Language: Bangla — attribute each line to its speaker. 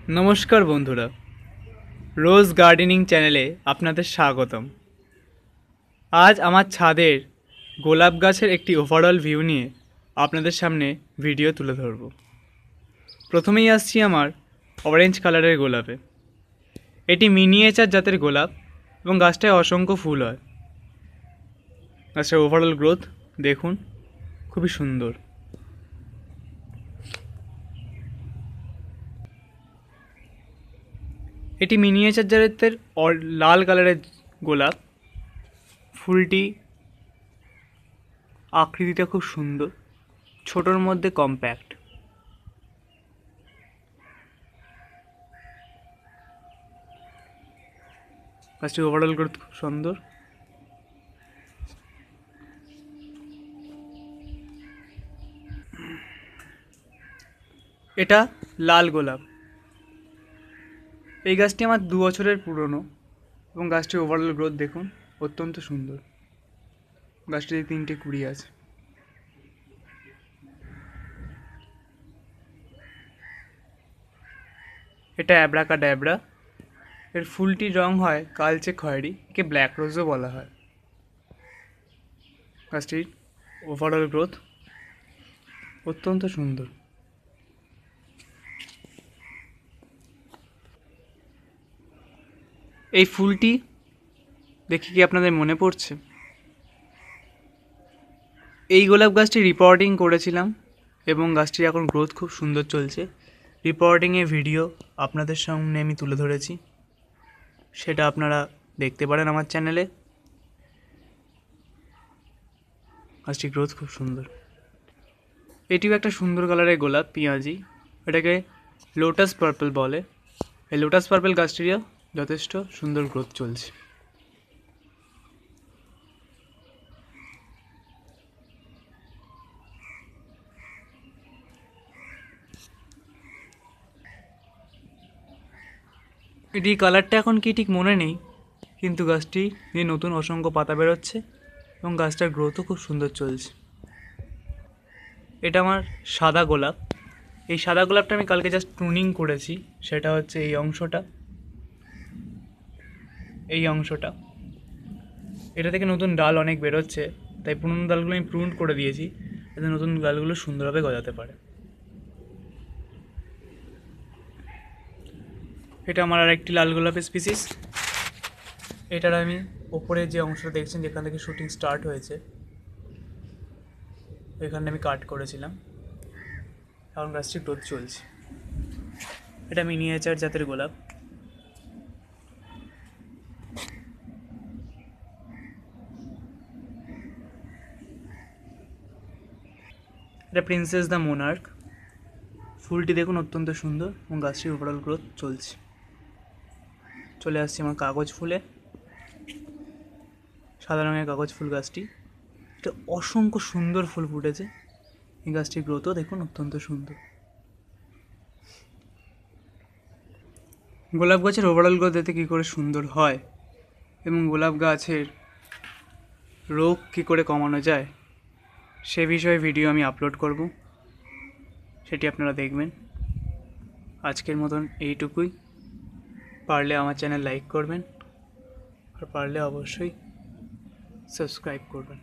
Speaker 1: नमस्कार बंधुरा रोज गार्डनिंग चैनेले आपनादेर स्वागतम। आज आमार छादेर गोलाप गाछेर एकटी ओभारअल भिउ निये आपनादेर सामने भिडियो तुले धरब। प्रथमेई आसछि आमार ऑरेंज कालारेर गोलापे। एटी मिनिएचार जातेर गोलाप एबं गाछटाय असंख्य फुल हय। गाछटार ओभारअल ग्रोथ देखुन खुबই सुंदर। एटी मिनिएचार जातेर लाल कालारेर गोलाप। फुलटी आकृतिटा खूब सुंदर, छोटोर मध्य कम्पैक्ट। गाछटिर ओभारअल ग्रोथ खूब सुंदर। एटा लाल गोलाप। এই গাছটি আমার 2 বছরের পুরনো এবং গাছটির ওভারঅল গ্রোথ দেখুন অত্যন্ত সুন্দর। গাছটিতে 3টে কুড়ি আছে। এটা অ্যাব্রাকাডাব্রা। এর ফুলটির রং হয় কালচে খয়েরি, একে ব্ল্যাক রোজও বলা হয়। গাছটির ওভারঅল গ্রোথ অত্যন্ত সুন্দর। এই ফুলটি দেখে কি আপনাদের মনে পড়ছে? এই গোলাপ গাছটি রিপোর্টিং করেছিলাম এবং গাছটির এখন গ্রোথ খুব সুন্দর চলছে। রিপোর্টিংয়ের ভিডিও আপনাদের সামনে আমি তুলে ধরেছি, সেটা আপনারা দেখতে পারেন আমার চ্যানেলে। গাছটির গ্রোথ খুব সুন্দর। এটিও একটা সুন্দর কালারের গোলাপ, পেঁয়াজি। এটাকে লোটাস পার্পল বলে। এই লোটাস পার্পল গাছটিরও যথেষ্ট সুন্দর গ্রোথ চলছে। এটির কালারটা এখন কি ঠিক মনে নেই, কিন্তু গাছটি দিয়ে নতুন অসংখ্য পাতা বেরোচ্ছে এবং গাছটার গ্রোথও খুব সুন্দর চলছে। এটা আমার সাদা গোলাপ। এই সাদা গোলাপটা আমি কালকে জাস্ট প্রুনিং করেছি। সেটা হচ্ছে এই অংশটা, এই অংশটা। এটা থেকে নতুন ডাল অনেক বেরোচ্ছে, তাই পুরনো ডালগুলো আমি প্রুন করে দিয়েছি যাতে নতুন ডালগুলো সুন্দরভাবে গজাতে পারে। এটা আমার আরেকটি লাল গোলাপের স্পিসিস। এটার আমি ওপরে যে অংশটা দেখছেন যেখান থেকে শুটিং স্টার্ট হয়েছে, এখানে আমি কাট করেছিলাম। এখন গাছটি গ্রোথ চলছে। এটা মিনিয়েচার জাতের গোলাপ। এটা প্রিন্সেস দ্য মোনার্ক। ফুলটি দেখুন অত্যন্ত সুন্দর এবং গাছটির ওভারঅল গ্রোথ চলছে। চলে আসছে আমার কাগজ ফুলে। সাদা রঙের কাগজ ফুল গাছটি। এটা অসংখ্য সুন্দর ফুল ফুটেছে। এই গাছটির গ্রোথও দেখুন অত্যন্ত সুন্দর। গোলাপ গাছের ওভারঅল গ্রোথ এতে কী করে সুন্দর হয় এবং গোলাপ গাছের রোগ কী করে কমানো যায় সে বিষয়ে ভিডিও আমি আপলোড করব, সেটি আপনারা দেখবেন। আজকের মতন এইটুকুই। পারলে আমার চ্যানেল লাইক করবেন আর পারলে অবশ্যই সাবস্ক্রাইব করবেন।